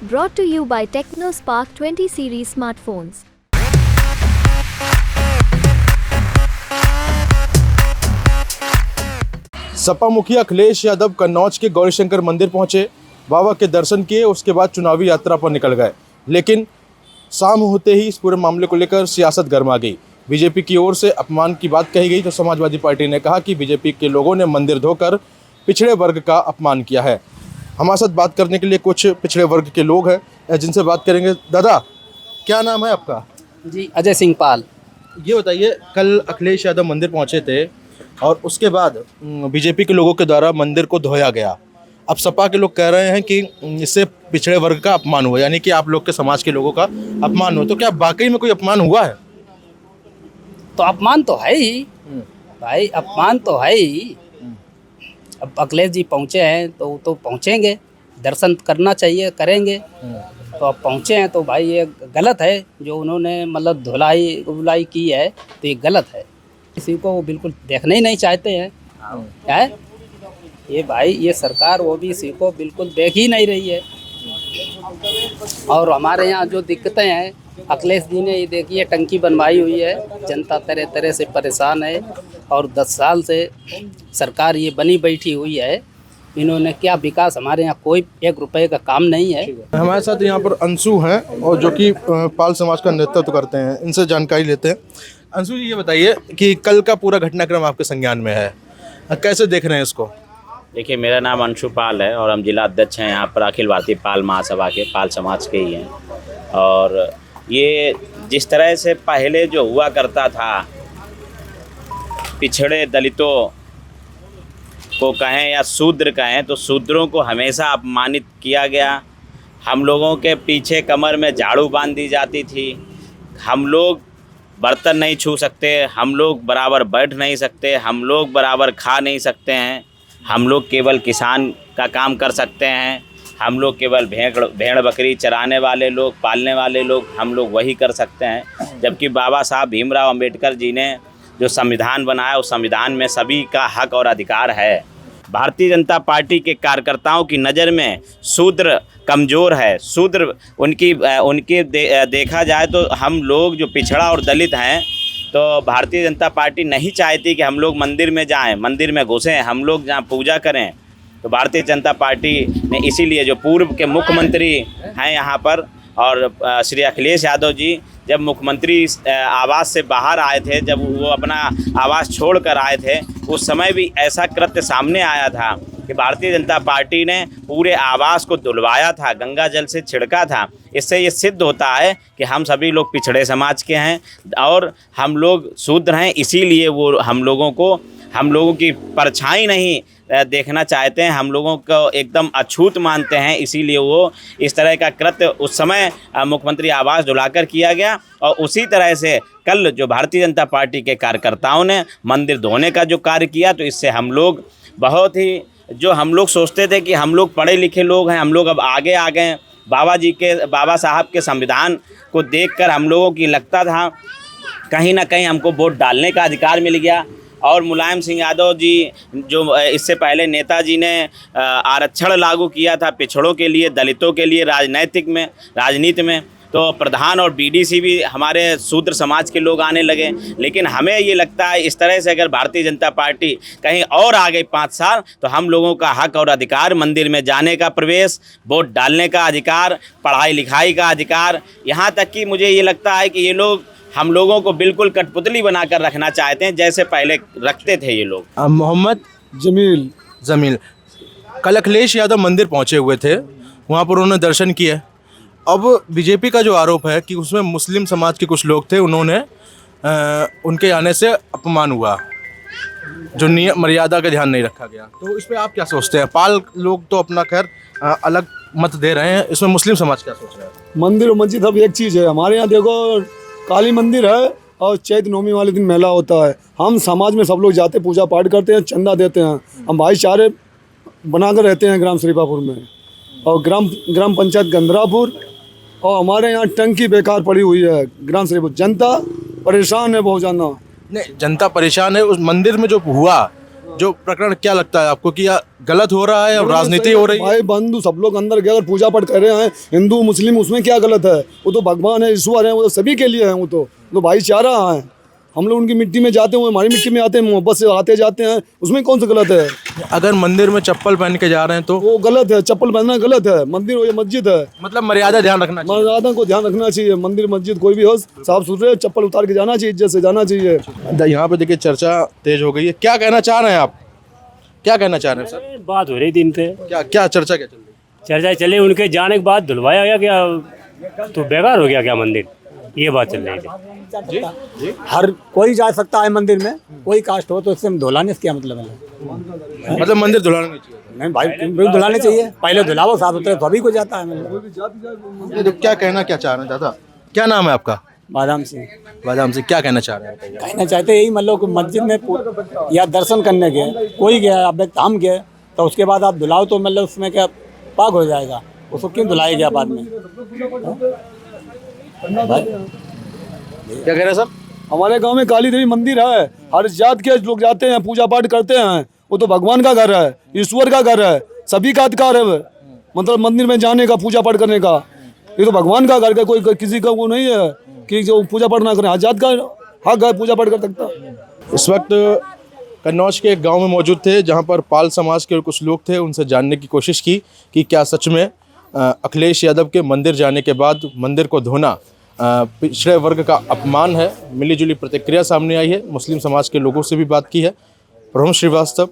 Brought to you by TechnoSpark 20 series smartphones. Sapa मुखिया अखिलेश यादव कन्नौज के गौरीशंकर मंदिर पहुंचे, बाबा के दर्शन किए, उसके बाद चुनावी यात्रा पर निकल गए। लेकिन शाम होते ही इस पूरे मामले को लेकर सियासत गर्मा गई। बीजेपी की ओर से अपमान की बात कही गई तो समाजवादी पार्टी ने कहा कि बीजेपी के लोगों ने मंदिर धोकर पिछड़े वर्ग का अपमान किया है। हमारे साथ बात करने के लिए कुछ पिछड़े वर्ग के लोग हैं जिनसे बात करेंगे। दादा, क्या नाम है आपका? जी, अजय सिंह पाल। ये बताइए, कल अखिलेश यादव मंदिर पहुंचे थे और उसके बाद बीजेपी के लोगों के द्वारा मंदिर को धोया गया। अब सपा के लोग कह रहे हैं कि इससे पिछड़े वर्ग का अपमान हुआ, यानी कि आप लोग के समाज के लोगों का अपमान हुआ। तो क्या वाकई में कोई अपमान हुआ है? तो अपमान तो है ही भाई, अपमान तो है ही। अब अखिलेश जी पहुँचे हैं तो पहुँचेंगे, दर्शन करना चाहिए, करेंगे। तो अब पहुँचे हैं तो भाई ये गलत है जो उन्होंने मतलब धुलाई की है, तो ये गलत है। किसी को वो बिल्कुल देखना ही नहीं चाहते हैं। क्या है ये भाई, ये सरकार वो भी इसी को बिल्कुल देख ही नहीं रही है। और हमारे यहाँ जो दिक्कतें हैं, अखिलेश जी ने ये देखिए टंकी बनवाई हुई है, जनता तरह तरह से परेशान है। और 10 साल से सरकार ये बनी बैठी हुई है, इन्होंने क्या विकास, हमारे यहाँ कोई 1 रुपए का काम नहीं है। हमारे साथ यहाँ पर अंशु हैं और जो कि पाल समाज का नेतृत्व करते हैं, इनसे जानकारी लेते हैं। अंशु जी, ये बताइए कि कल का पूरा घटनाक्रम आपके संज्ञान में है, कैसे देख रहे हैं इसको? देखिए, मेरा नाम अंशु पाल है और हम जिला अध्यक्ष हैं यहाँ पर अखिल भारतीय पाल महासभा के, पाल समाज के ही हैं। और ये जिस तरह से पहले जो हुआ करता था, पिछड़े दलितों को कहें या शूद्र कहें, तो शूद्रों को हमेशा अपमानित किया गया। हम लोगों के पीछे कमर में झाड़ू बांध दी जाती थी। हम लोग बर्तन नहीं छू सकते, हम लोग बराबर बैठ नहीं सकते, हम लोग बराबर खा नहीं सकते हैं। हम लोग केवल किसान का काम कर सकते हैं, हम लोग केवल भेड़ बकरी चराने वाले लोग, पालने वाले लोग, हम लोग वही कर सकते हैं। जबकि बाबा साहब भीमराव अंबेडकर जी ने जो संविधान बनाया, उस संविधान में सभी का हक और अधिकार है। भारतीय जनता पार्टी के कार्यकर्ताओं की नज़र में शूद्र कमज़ोर है। शूद्र उनकी देखा जाए तो हम लोग जो पिछड़ा और दलित हैं, तो भारतीय जनता पार्टी नहीं चाहती कि हम लोग मंदिर में जाएं, मंदिर में घुसें, हम लोग जहां पूजा करें। तो भारतीय जनता पार्टी ने इसीलिए, जो पूर्व के मुख्यमंत्री हैं यहाँ पर, और श्री अखिलेश यादव जी जब मुख्यमंत्री आवास से बाहर आए थे, जब वो अपना आवास छोड़कर आए थे, उस समय भी ऐसा कृत्य सामने आया था कि भारतीय जनता पार्टी ने पूरे आवास को धुलवाया था, गंगा जल से छिड़का था। इससे ये सिद्ध होता है कि हम सभी लोग पिछड़े समाज के हैं और हम लोग शूद्र हैं। इसीलिए वो हम लोगों की परछाई नहीं देखना चाहते हैं, हम लोगों को एकदम अछूत मानते हैं। इसीलिए वो इस तरह का कृत्य उस समय मुख्यमंत्री आवास धुलाकर किया गया। और उसी तरह से कल जो भारतीय जनता पार्टी के कार्यकर्ताओं ने मंदिर धोने का जो कार्य किया, तो इससे हम लोग बहुत ही, जो हम लोग सोचते थे कि हम लोग पढ़े लिखे लोग हैं, हम लोग अब आगे आ गए। बाबा साहब के संविधान को देखकर हम लोगों की लगता था कहीं ना कहीं हमको वोट डालने का अधिकार मिल गया। और मुलायम सिंह यादव जी, जो इससे पहले नेताजी ने आरक्षण लागू किया था पिछड़ों के लिए, दलितों के लिए राजनीति में, तो प्रधान और बीडीसी भी हमारे शूद्र समाज के लोग आने लगे। लेकिन हमें ये लगता है इस तरह से अगर भारतीय जनता पार्टी कहीं और आ गई 5 साल, तो हम लोगों का हक और अधिकार, मंदिर में जाने का प्रवेश, वोट डालने का अधिकार, पढ़ाई लिखाई का अधिकार, यहाँ तक कि मुझे ये लगता है कि ये लोग हम लोगों को बिल्कुल कठपुतली बनाकर रखना चाहते हैं, जैसे पहले रखते थे ये लोग। मोहम्मद जमील, कल अखिलेश यादव मंदिर पहुंचे हुए थे, वहां पर उन्होंने दर्शन किए। अब बीजेपी का जो आरोप है कि उसमें मुस्लिम समाज के कुछ लोग थे, उन्होंने उनके आने से अपमान हुआ, जो नियम मर्यादा का ध्यान नहीं रखा गया। तो इस पर आप क्या सोचते हैं? पाल लोग तो अपना खैर अलग मत दे रहे हैं, इसमें मुस्लिम समाज क्या सोच रहे हैं? मंदिर और मस्जिद अब एक चीज़ है। हमारे यहाँ देखो, काली मंदिर है और चैत्र नवमी वाले दिन मेला होता है। हम समाज में सब लोग जाते, पूजा पाठ करते हैं, चंदा देते हैं, हम भाईचारे बनाकर रहते हैं ग्राम शरीफापुर में और ग्राम पंचायत गंदरापुर। और हमारे यहाँ टंकी बेकार पड़ी हुई है ग्राम शरीफापुर। जनता परेशान है बहुत ज़्यादा। नहीं, जनता परेशान है। उस मंदिर में जो हुआ जो प्रकरण क्या लगता है आपको कि गलत हो रहा है और राजनीति हो रही है? भाई बंधु सब लोग अंदर गए और पूजा पाठ कर रहे हैं, हिंदू मुस्लिम, उसमें क्या गलत है? वो तो भगवान है, ईश्वर है, वो तो सभी के लिए है। वो तो भाईचारा है। हम लोग उनकी मिट्टी में जाते हैं, वो हमारी मिट्टी में आते हैं, मोहब्बत से आते जाते हैं, उसमें कौन सा गलत है? अगर मंदिर में चप्पल पहन के जा रहे हैं तो वो गलत है, चप्पल पहनना गलत है। मंदिर हो या मस्जिद है, मतलब मर्यादा ध्यान रखना चाहिए। मर्यादा को ध्यान रखना चाहिए। मंदिर मस्जिद कोई भी हो, साफ सुथरे चप्पल उतार के जाना चाहिए, इज्जत से जाना चाहिए। यहाँ पे देखिए चर्चा तेज हो गई है, क्या कहना चाह रहे हैं आप? क्या कहना चाह रहे हैं सर? बात हो रही दिन से, क्या क्या चर्चा क्या चल रही है? चर्चा चले उनके जाने के बाद धुलवाया गया क्या, तो बेकार हो गया क्या मंदिर, ये बात चल रही थी। हर कोई जा सकता है मंदिर में, कोई कास्ट हो, तो इससे धुलाने से क्या मतलब है? मतलब मंदिर धुलाना नहीं चाहिए। नहीं भाई, क्यों धुलाने चाहिए? पहले धुलाओ, साफ सुथरे तो अभी को जाता है। मतलब ये तो क्या कहना क्या चाह रहे हैं दादा? क्या नाम है आपका? बादाम सिंह बादाम से क्या कहना चाह रहे हैं? कहना चाहते यही, मतलब कि मस्जिद में या दर्शन करने गए, कोई गया, अब हम गए, तो उसके बाद आप धुलाओ तो मतलब उसमें क्या पाक हो जाएगा? उसको क्यों धुलाया गया बाद में? क्या कह रहे हैं सर? हमारे गांव में काली देवी मंदिर है, हर जात के लोग जाते हैं, पूजा पाठ करते हैं। वो तो भगवान का घर है, ईश्वर का घर है, सभी का अधिकार है। मतलब मंदिर में जाने का, पूजा पाठ करने का, ये तो भगवान का घर है। कोई किसी का वो नहीं है कि जो पूजा पाठ ना करे। हर जात का हक है, पूजा पाठ कर सकता। इस वक्त कन्नौज के एक गांव में मौजूद थे, जहां पर पाल समाज के कुछ लोग थे। उनसे जानने की कोशिश की कि क्या सच में अखिलेश यादव के मंदिर जाने के बाद मंदिर को धोना पिछड़े वर्ग का अपमान है। मिली जुली प्रतिक्रिया सामने आई है। मुस्लिम समाज के लोगों से भी बात की है। प्रभु श्रीवास्तव,